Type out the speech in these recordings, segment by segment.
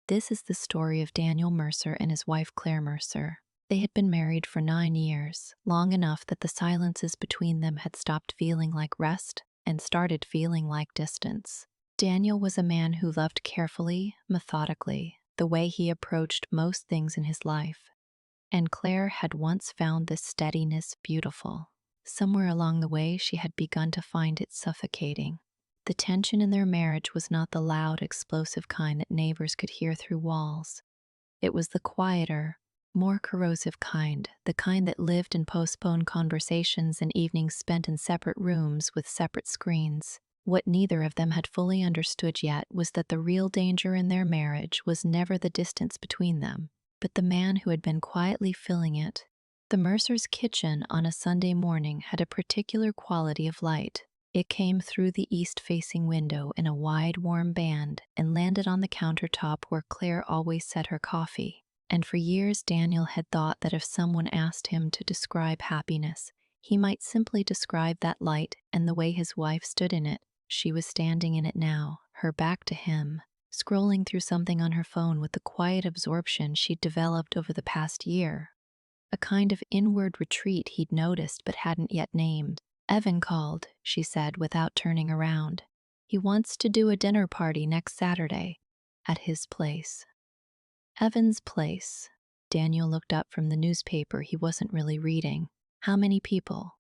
This is the story of Daniel Mercer and his wife Claire Mercer. They had been married for 9 years, long enough that the silences between them had stopped feeling like rest and started feeling like distance. Daniel was a man who loved carefully, methodically, the way he approached most things in his life. And Claire had once found this steadiness beautiful. Somewhere along the way, she had begun to find it suffocating. The tension in their marriage was not the loud, explosive kind that neighbors could hear through walls. It was the quieter, more corrosive kind, the kind that lived in postponed conversations and evenings spent in separate rooms with separate screens. What neither of them had fully understood yet was that the real danger in their marriage was never the distance between them, but the man who had been quietly filling it. The Mercer's kitchen on a Sunday morning had a particular quality of light. It came through the east-facing window in a wide, warm band and landed on the countertop where Claire always set her coffee. And for years Daniel had thought that if someone asked him to describe happiness, he might simply describe that light and the way his wife stood in it. She was standing in it now, her back to him, scrolling through something on her phone with the quiet absorption she'd developed over the past year. A kind of inward retreat he'd noticed but hadn't yet named. "Evan called," she said without turning around. "He wants to do a dinner party next Saturday, at his place." Evan's place. Daniel looked up from the newspaper he wasn't really reading. How many people?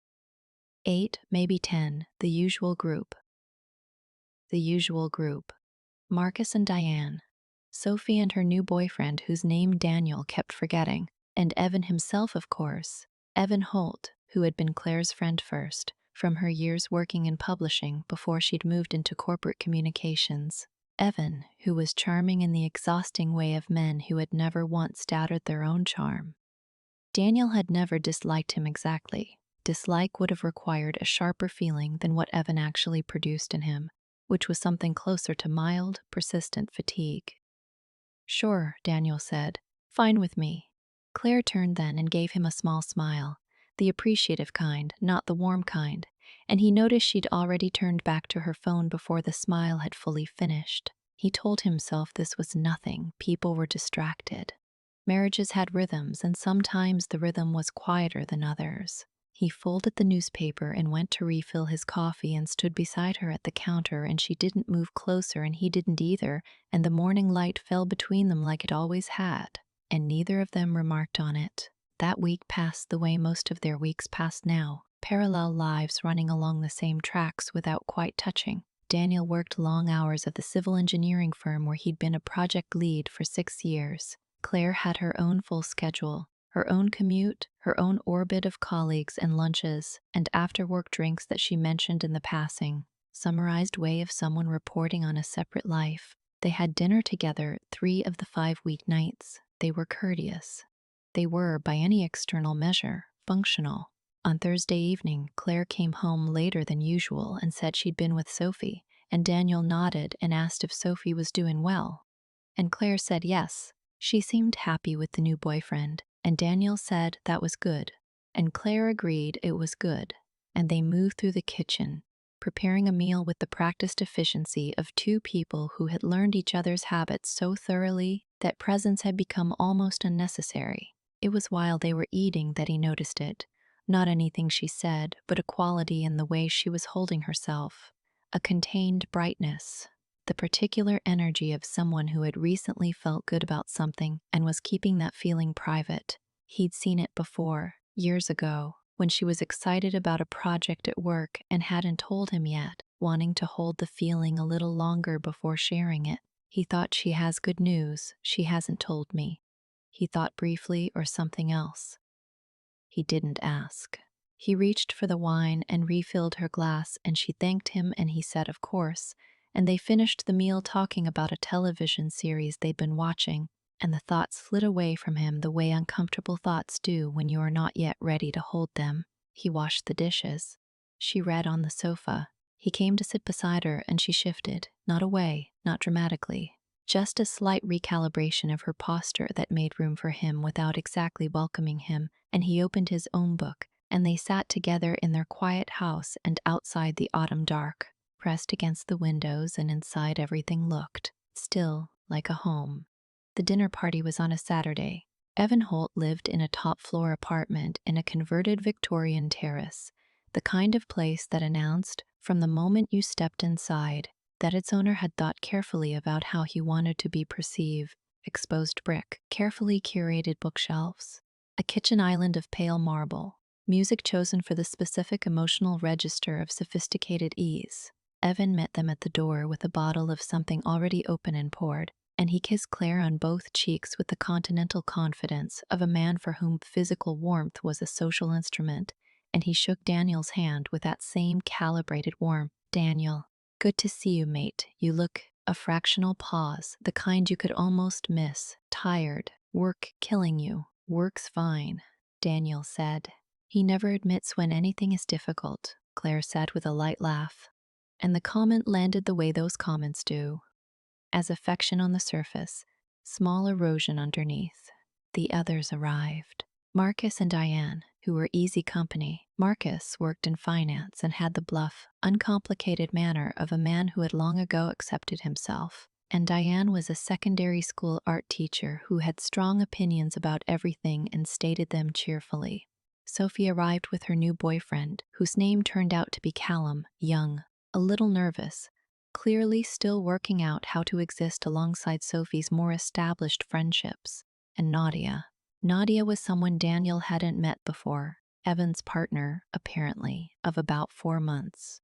8, maybe 10, the usual group. The usual group. Marcus and Diane. Sophie and her new boyfriend whose name Daniel kept forgetting. And Evan himself, of course. Evan Holt, who had been Claire's friend first, from her years working in publishing before she'd moved into corporate communications. Evan, who was charming in the exhausting way of men who had never once doubted their own charm. Daniel had never disliked him exactly. Dislike would have required a sharper feeling than what Evan actually produced in him, which was something closer to mild, persistent fatigue. "Sure," Daniel said. "Fine with me." Claire turned then and gave him a small smile, the appreciative kind, not the warm kind, and he noticed she'd already turned back to her phone before the smile had fully finished. He told himself this was nothing, people were distracted. Marriages had rhythms, and sometimes the rhythm was quieter than others. He folded the newspaper and went to refill his coffee and stood beside her at the counter, and she didn't move closer and he didn't either, and the morning light fell between them like it always had. And neither of them remarked on it. That week passed the way most of their weeks passed now, parallel lives running along the same tracks without quite touching. Daniel worked long hours at the civil engineering firm where he'd been a project lead for 6 years. Claire had her own full schedule, her own commute, her own orbit of colleagues and lunches, and after-work drinks that she mentioned in the passing. Summarized way of someone reporting on a separate life. They had dinner together 3 of the 5 weeknights. They were courteous. They were, by any external measure, functional. On Thursday evening, Claire came home later than usual and said she'd been with Sophie, and Daniel nodded and asked if Sophie was doing well. And Claire said yes. She seemed happy with the new boyfriend, and Daniel said that was good. And Claire agreed it was good. And they moved through the kitchen, preparing a meal with the practiced efficiency of 2 people who had learned each other's habits so thoroughly that presence had become almost unnecessary. It was while they were eating that he noticed it. Not anything she said, but a quality in the way she was holding herself. A contained brightness. The particular energy of someone who had recently felt good about something and was keeping that feeling private. He'd seen it before, years ago, when she was excited about a project at work and hadn't told him yet, wanting to hold the feeling a little longer before sharing it. He thought, "She has good news, she hasn't told me." He thought briefly, or something else. He didn't ask. He reached for the wine and refilled her glass, and she thanked him and he said of course, and they finished the meal talking about a television series they'd been watching, and the thoughts slid away from him the way uncomfortable thoughts do when you are not yet ready to hold them. He washed the dishes. She read on the sofa. He came to sit beside her and she shifted, not away, not dramatically, just a slight recalibration of her posture that made room for him without exactly welcoming him, and he opened his own book, and they sat together in their quiet house and outside the autumn dark, pressed against the windows, and inside everything looked still like a home. The dinner party was on a Saturday. Evan Holt lived in a top-floor apartment in a converted Victorian terrace, the kind of place that announced, from the moment you stepped inside, that its owner had thought carefully about how he wanted to be perceived. Exposed brick, carefully curated bookshelves, a kitchen island of pale marble, music chosen for the specific emotional register of sophisticated ease. Evan met them at the door with a bottle of something already open and poured, and he kissed Claire on both cheeks with the continental confidence of a man for whom physical warmth was a social instrument, and he shook Daniel's hand with that same calibrated warmth. "Daniel, good to see you, mate. You look..." A fractional pause, the kind you could almost miss. "Tired. Work killing you." "Work's fine," Daniel said. "He never admits when anything is difficult," Claire said with a light laugh. And the comment landed the way those comments do. As affection on the surface, small erosion underneath. The others arrived. Marcus and Diane, who were easy company. Marcus worked in finance and had the bluff, uncomplicated manner of a man who had long ago accepted himself. And Diane was a secondary school art teacher who had strong opinions about everything and stated them cheerfully. Sophie arrived with her new boyfriend, whose name turned out to be Callum, young, a little nervous, clearly still working out how to exist alongside Sophie's more established friendships. And Nadia. Nadia was someone Daniel hadn't met before, Evan's partner, apparently, of about 4 months.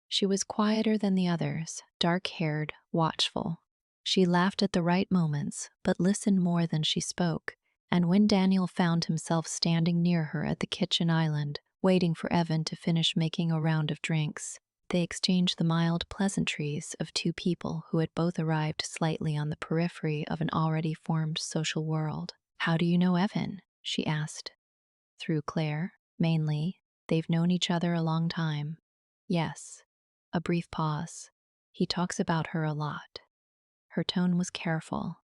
She was quieter than the others, dark-haired, watchful. She laughed at the right moments, but listened more than she spoke, and when Daniel found himself standing near her at the kitchen island, waiting for Evan to finish making a round of drinks, they exchanged the mild pleasantries of two people who had both arrived slightly on the periphery of an already formed social world. "How do you know Evan?" she asked. "Through Claire, mainly. They've known each other a long time." "Yes." A brief pause. "He talks about her a lot." Her tone was careful,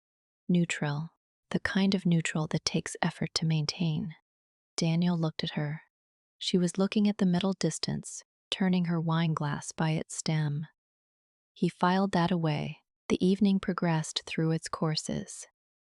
neutral, the kind of neutral that takes effort to maintain. Daniel looked at her. She was looking at the middle distance, turning her wine glass by its stem. He filed that away. The evening progressed through its courses.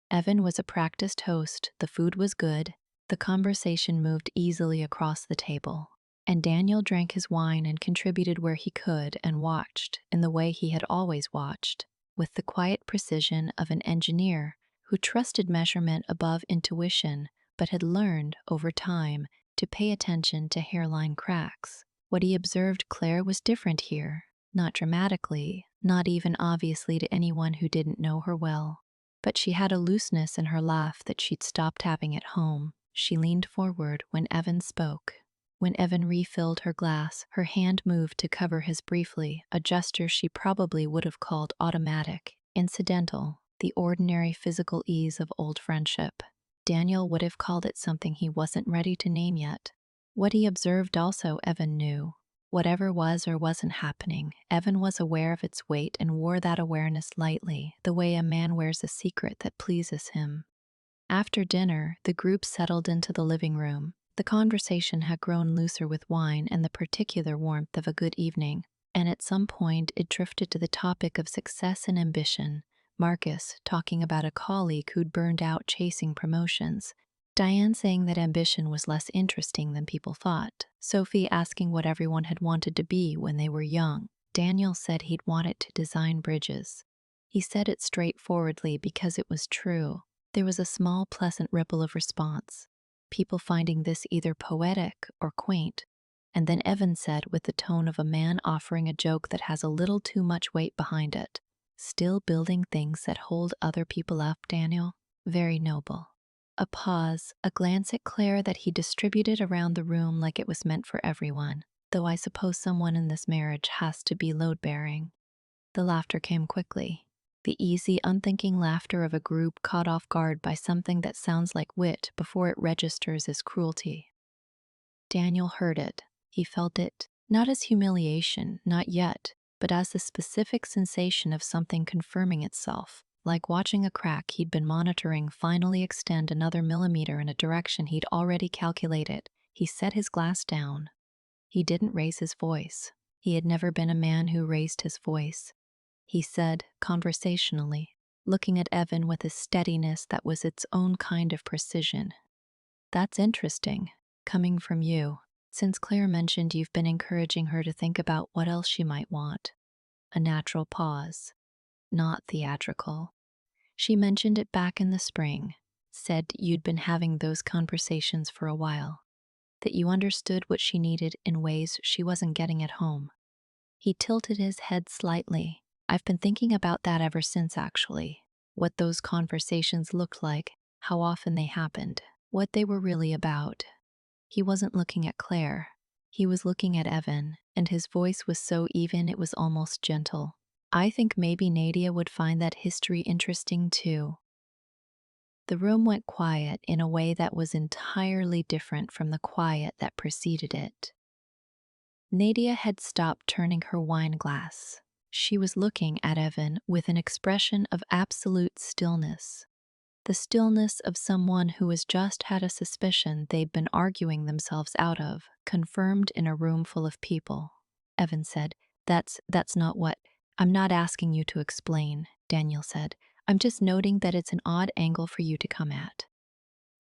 Evan was a practiced host, the food was good, the conversation moved easily across the table, and Daniel drank his wine and contributed where he could and watched in the way he had always watched, with the quiet precision of an engineer who trusted measurement above intuition but had learned, over time, to pay attention to hairline cracks. What he observed Claire was different here, not dramatically, not even obviously to anyone who didn't know her well. But she had a looseness in her laugh that she'd stopped having at home. She leaned forward when Evan spoke. When Evan refilled her glass, her hand moved to cover his briefly, a gesture she probably would have called automatic, incidental, the ordinary physical ease of old friendship. Daniel would have called it something he wasn't ready to name yet. What he observed also Evan knew. Whatever was or wasn't happening, Evan was aware of its weight and wore that awareness lightly, the way a man wears a secret that pleases him. After dinner, the group settled into the living room. The conversation had grown looser with wine and the particular warmth of a good evening, and at some point it drifted to the topic of success and ambition. Marcus talking about a colleague who'd burned out chasing promotions, Diane saying that ambition was less interesting than people thought, Sophie asking what everyone had wanted to be when they were young. Daniel said he'd wanted to design bridges. He said it straightforwardly because it was true. There was a small, pleasant ripple of response, people finding this either poetic or quaint. And then Evan said, with the tone of a man offering a joke that has a little too much weight behind it, "Still building things that hold other people up, Daniel? Very noble." A pause, a glance at Claire that he distributed around the room like it was meant for everyone, though I suppose someone in this marriage has to be load-bearing. The laughter came quickly. The easy, unthinking laughter of a group caught off guard by something that sounds like wit before it registers as cruelty. Daniel heard it. He felt it, not as humiliation, not yet, but as the specific sensation of something confirming itself, like watching a crack he'd been monitoring finally extend another millimeter in a direction he'd already calculated. He set his glass down. He didn't raise his voice. He had never been a man who raised his voice. He said, conversationally, looking at Evan with a steadiness that was its own kind of precision. That's interesting, coming from you, since Claire mentioned you've been encouraging her to think about what else she might want. A natural pause, not theatrical. She mentioned it back in the spring, said you'd been having those conversations for a while, that you understood what she needed in ways she wasn't getting at home. He tilted his head slightly. I've been thinking about that ever since, actually. What those conversations looked like, how often they happened, what they were really about. He wasn't looking at Claire. He was looking at Evan, and his voice was so even it was almost gentle. I think maybe Nadia would find that history interesting too. The room went quiet in a way that was entirely different from the quiet that preceded it. Nadia had stopped turning her wine glass. She was looking at Evan with an expression of absolute stillness. The stillness of someone who has just had a suspicion they've been arguing themselves out of, confirmed in a room full of people. Evan said, That's not what. I'm not asking you to explain, Daniel said. I'm just noting that it's an odd angle for you to come at.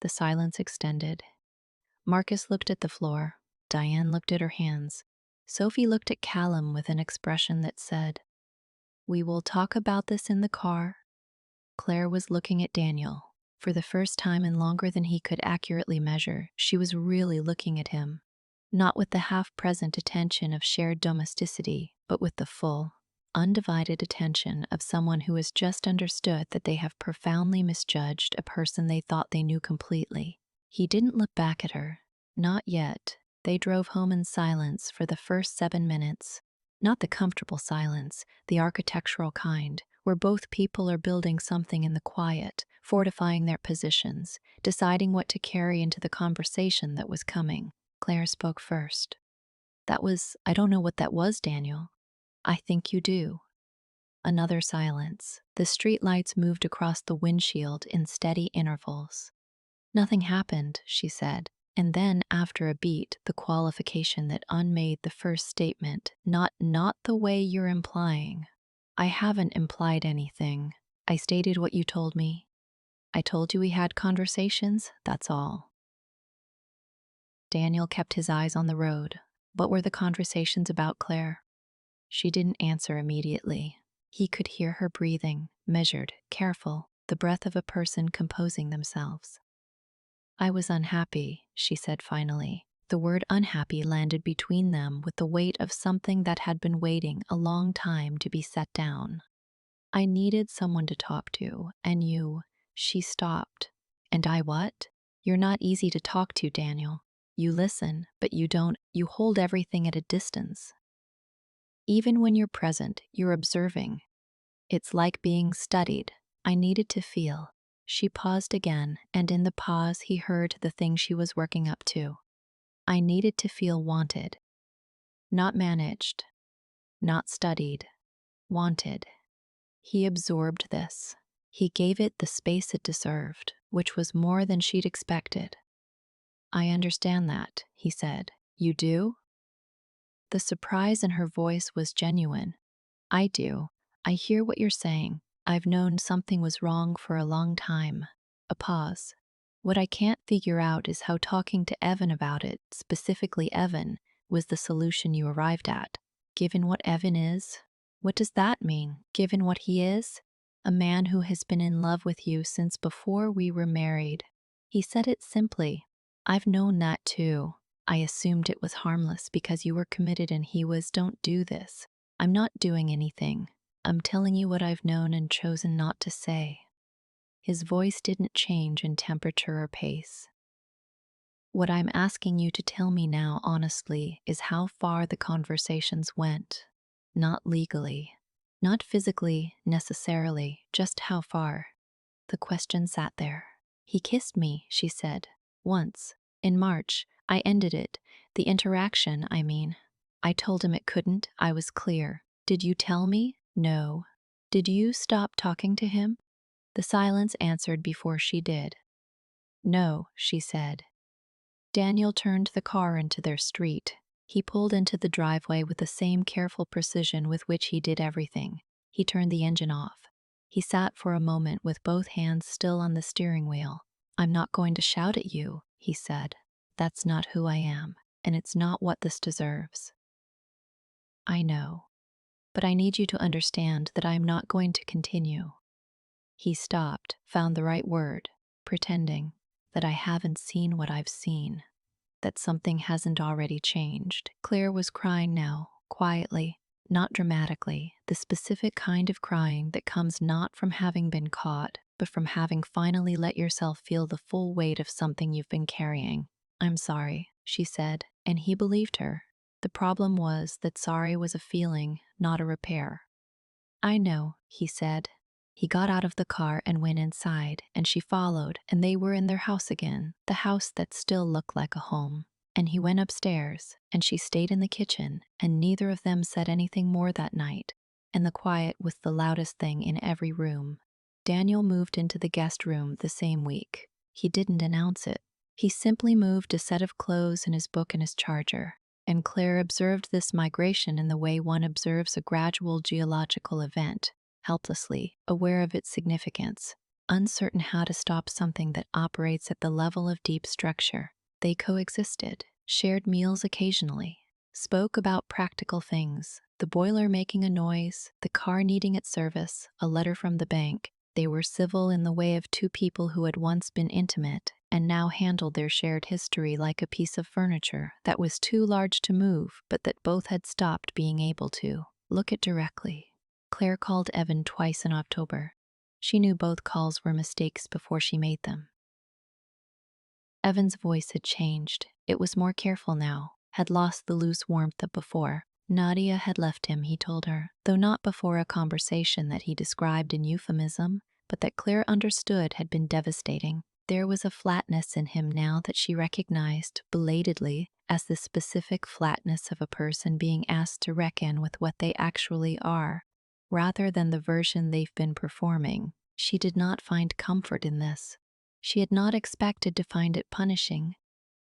The silence extended. Marcus looked at the floor. Diane looked at her hands. Sophie looked at Callum with an expression that said, We will talk about this in the car. Claire was looking at Daniel. For the first time in longer than he could accurately measure, she was really looking at him. Not with the half-present attention of shared domesticity, but with the full, undivided attention of someone who has just understood that they have profoundly misjudged a person they thought they knew completely. He didn't look back at her. Not yet. They drove home in silence for the first 7 minutes. Not the comfortable silence, the architectural kind, where both people are building something in the quiet, fortifying their positions, deciding what to carry into the conversation that was coming. Claire spoke first. I don't know what that was, Daniel. I think you do. Another silence. The streetlights moved across the windshield in steady intervals. Nothing happened, she said. And then, after a beat, the qualification that unmade the first statement, not the way you're implying. I haven't implied anything. I stated what you told me. I told you we had conversations, that's all. Daniel kept his eyes on the road. What were the conversations about, Claire? She didn't answer immediately. He could hear her breathing, measured, careful, the breath of a person composing themselves. I was unhappy, she said finally. The word unhappy landed between them with the weight of something that had been waiting a long time to be set down. I needed someone to talk to, and you. She stopped. And I what? You're not easy to talk to, Daniel. You listen, but you don't. You hold everything at a distance. Even when you're present, you're observing. It's like being studied. I needed to feel. She paused again, and in the pause he heard the thing she was working up to. I needed to feel wanted. Not managed. Not studied. Wanted. He absorbed this. He gave it the space it deserved, which was more than she'd expected. I understand that, he said. You do? The surprise in her voice was genuine. I do. I hear what you're saying. I've known something was wrong for a long time. A pause. What I can't figure out is how talking to Evan about it, specifically Evan, was the solution you arrived at. Given what Evan is? What does that mean, given what he is? A man who has been in love with you since before we were married. He said it simply. I've known that too. I assumed it was harmless because you were committed and he was. Don't do this. I'm not doing anything. I'm telling you what I've known and chosen not to say. His voice didn't change in temperature or pace. What I'm asking you to tell me now, honestly, is how far the conversations went. Not legally. Not physically, necessarily, just how far. The question sat there. He kissed me, she said. Once. In March. I ended it. The interaction, I mean. I told him it couldn't. I was clear. Did you tell me? No. Did you stop talking to him? The silence answered before she did. No, she said. Daniel turned the car into their street. He pulled into the driveway with the same careful precision with which he did everything. He turned the engine off. He sat for a moment with both hands still on the steering wheel. "I'm not going to shout at you," he said. "That's not who I am, and it's not what this deserves." "I know, but I need you to understand that I am not going to continue." He stopped, found the right word, pretending that "I haven't seen what I've seen, that something hasn't already changed." Claire was crying now, quietly, not dramatically, the specific kind of crying that comes not from having been caught, but from having finally let yourself feel the full weight of something you've been carrying. "I'm sorry," she said, and he believed her. The problem was that sorry was a feeling, not a repair. "I know," he said. He got out of the car and went inside, and she followed, and they were in their house again, the house that still looked like a home. And he went upstairs, and she stayed in the kitchen, and neither of them said anything more that night, and the quiet was the loudest thing in every room. Daniel moved into the guest room the same week. He didn't announce it. He simply moved a set of clothes and his book and his charger. And Claire observed this migration in the way one observes a gradual geological event, helplessly, aware of its significance, uncertain how to stop something that operates at the level of deep structure. They coexisted, shared meals occasionally, spoke about practical things, the boiler making a noise, the car needing its service, a letter from the bank. They were civil in the way of two people who had once been intimate and now handled their shared history like a piece of furniture that was too large to move, but that both had stopped being able to look at directly. Claire called Evan twice in October. She knew both calls were mistakes before she made them. Evan's voice had changed. It was more careful now, had lost the loose warmth of before. Nadia had left him, he told her, though not before a conversation that he described in euphemism, but that Claire understood had been devastating. There was a flatness in him now that she recognized, belatedly, as the specific flatness of a person being asked to reckon with what they actually are, rather than the version they've been performing. She did not find comfort in this. She had not expected to find it punishing.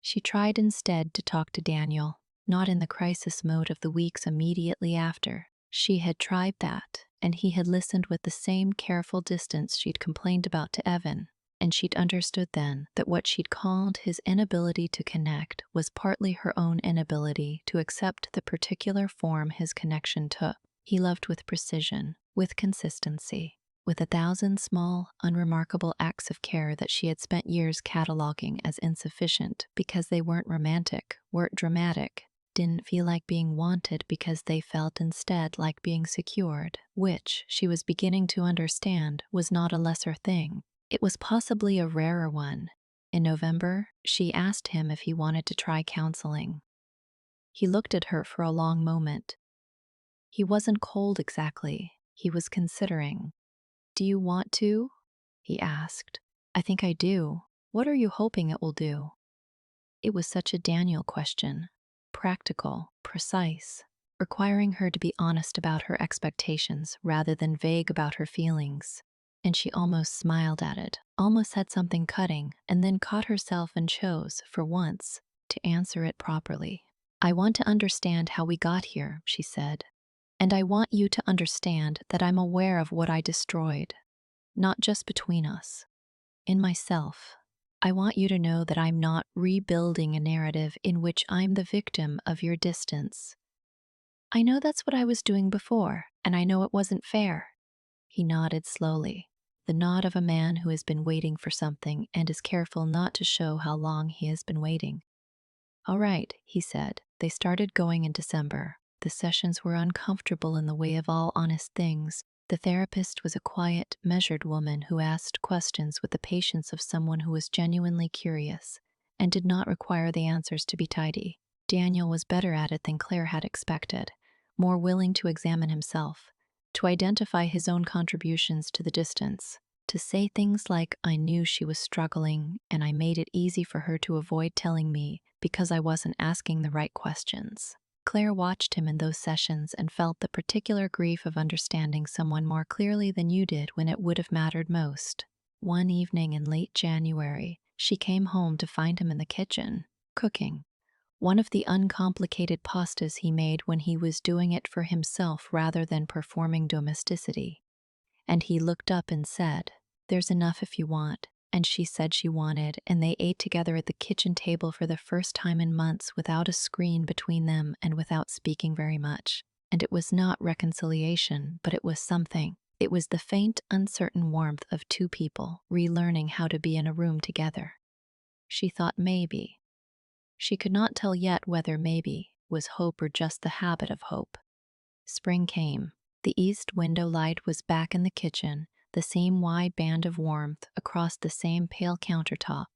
She tried instead to talk to Daniel, not in the crisis mode of the weeks immediately after. She had tried that, and he had listened with the same careful distance she'd complained about to Evan, and she'd understood then that what she'd called his inability to connect was partly her own inability to accept the particular form his connection took. He loved with precision, with consistency, with 1,000 small, unremarkable acts of care that she had spent years cataloging as insufficient because they weren't romantic, weren't dramatic, didn't feel like being wanted because they felt instead like being secured, which, she was beginning to understand, was not a lesser thing. It was possibly a rarer one. In November, she asked him if he wanted to try counseling. He looked at her for a long moment. He wasn't cold exactly. He was considering. "Do you want to?" he asked. "I think I do. What are you hoping it will do?" It was such a Daniel question. Practical, precise, requiring her to be honest about her expectations rather than vague about her feelings. And she almost smiled at it, almost said something cutting, and then caught herself and chose, for once, to answer it properly. "I want to understand how we got here," she said. "And I want you to understand that I'm aware of what I destroyed, not just between us, in myself. I want you to know that I'm not rebuilding a narrative in which I'm the victim of your distance. I know that's what I was doing before, and I know it wasn't fair." He nodded slowly, the nod of a man who has been waiting for something and is careful not to show how long he has been waiting. "All right," he said. They started going in December. The sessions were uncomfortable in the way of all honest things. The therapist was a quiet, measured woman who asked questions with the patience of someone who was genuinely curious and did not require the answers to be tidy. Daniel was better at it than Claire had expected, more willing to examine himself, to identify his own contributions to the distance, to say things like, "I knew she was struggling, and I made it easy for her to avoid telling me because I wasn't asking the right questions." Claire watched him in those sessions and felt the particular grief of understanding someone more clearly than you did when it would have mattered most. One evening in late January, she came home to find him in the kitchen, cooking one of the uncomplicated pastas he made when he was doing it for himself rather than performing domesticity. and he looked up and said, "There's enough if you want." And she said she wanted, and they ate together at the kitchen table for the first time in months without a screen between them and without speaking very much. And it was not reconciliation, but it was something. It was the faint, uncertain warmth of two people relearning how to be in a room together. She thought maybe. She could not tell yet whether maybe was hope or just the habit of hope. Spring came. The east window light was back in the kitchen, the same wide band of warmth across the same pale countertop,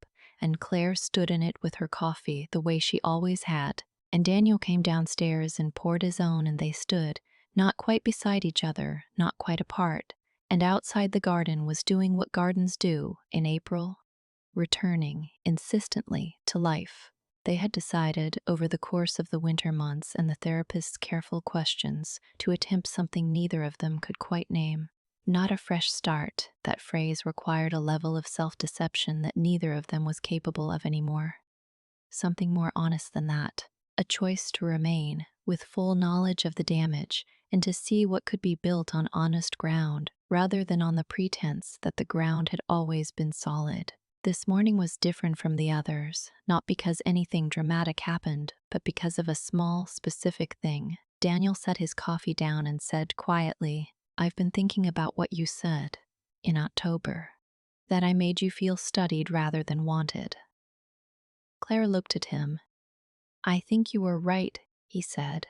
and Claire stood in it with her coffee the way she always had, and Daniel came downstairs and poured his own, and they stood, not quite beside each other, not quite apart, and outside the garden was doing what gardens do in April, returning insistently to life. They had decided, over the course of the winter months and the therapist's careful questions, to attempt something neither of them could quite name. Not a fresh start. That phrase required a level of self-deception that neither of them was capable of anymore. Something more honest than that. A choice to remain, with full knowledge of the damage, and to see what could be built on honest ground, rather than on the pretense that the ground had always been solid. This morning was different from the others, not because anything dramatic happened, but because of a small, specific thing. Daniel set his coffee down and said quietly, "I've been thinking about what you said in October, that I made you feel studied rather than wanted." Claire looked at him. "I think you were right," he said.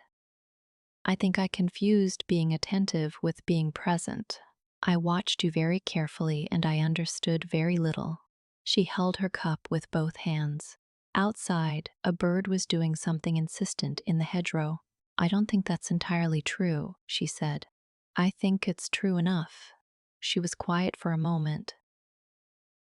"I think I confused being attentive with being present. I watched you very carefully and I understood very little." She held her cup with both hands. Outside, a bird was doing something insistent in the hedgerow. "I don't think that's entirely true," she said. "I think it's true enough." She was quiet for a moment.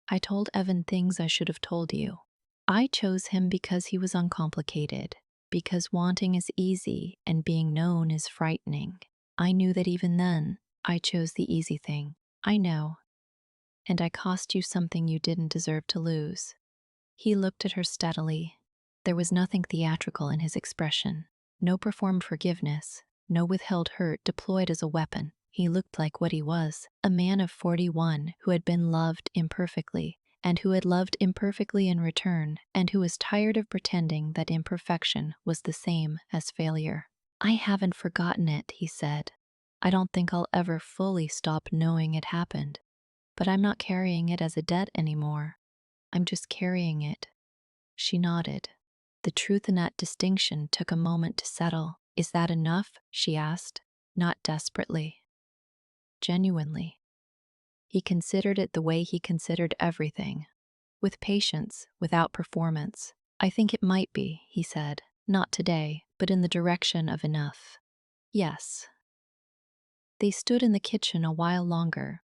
"I told Evan things I should have told you. I chose him because he was uncomplicated, because wanting is easy and being known is frightening. I knew that even then, I chose the easy thing. I know. And I cost you something you didn't deserve to lose." He looked at her steadily. There was nothing theatrical in his expression, no performed forgiveness, no withheld hurt deployed as a weapon. He looked like what he was, a man of 41 who had been loved imperfectly, and who had loved imperfectly in return, and who was tired of pretending that imperfection was the same as failure. "I haven't forgotten it," he said. "I don't think I'll ever fully stop knowing it happened. But I'm not carrying it as a debt anymore. I'm just carrying it." She nodded. The truth in that distinction took a moment to settle. "Is that enough?" she asked, not desperately. Genuinely. He considered it the way he considered everything, with patience, without performance. "I think it might be," he said, "not today, but in the direction of enough." "Yes." They stood in the kitchen a while longer.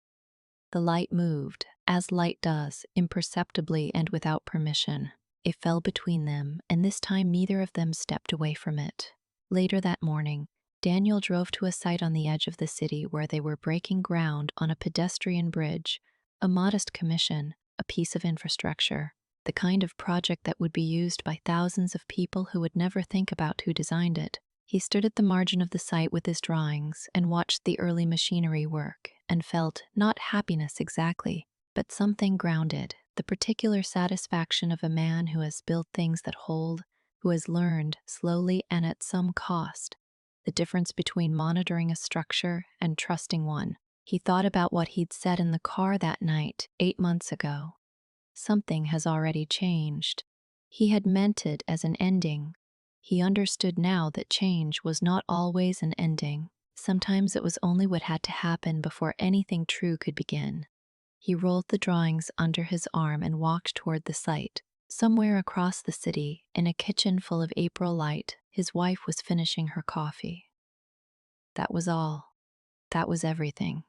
The light moved, as light does, imperceptibly and without permission. It fell between them, and this time neither of them stepped away from it. Later that morning, Daniel drove to a site on the edge of the city where they were breaking ground on a pedestrian bridge, a modest commission, a piece of infrastructure, the kind of project that would be used by thousands of people who would never think about who designed it. He stood at the margin of the site with his drawings and watched the early machinery work and felt not happiness exactly, but something grounded, the particular satisfaction of a man who has built things that hold, who has learned, slowly and at some cost, the difference between monitoring a structure and trusting one. He thought about what he'd said in the car that night 8 months ago. Something has already changed. He had meant it as an ending. He understood now that change was not always an ending. Sometimes it was only what had to happen before anything true could begin. He rolled the drawings under his arm and walked toward the site. Somewhere across the city, in a kitchen full of April light, his wife was finishing her coffee. That was all. That was everything.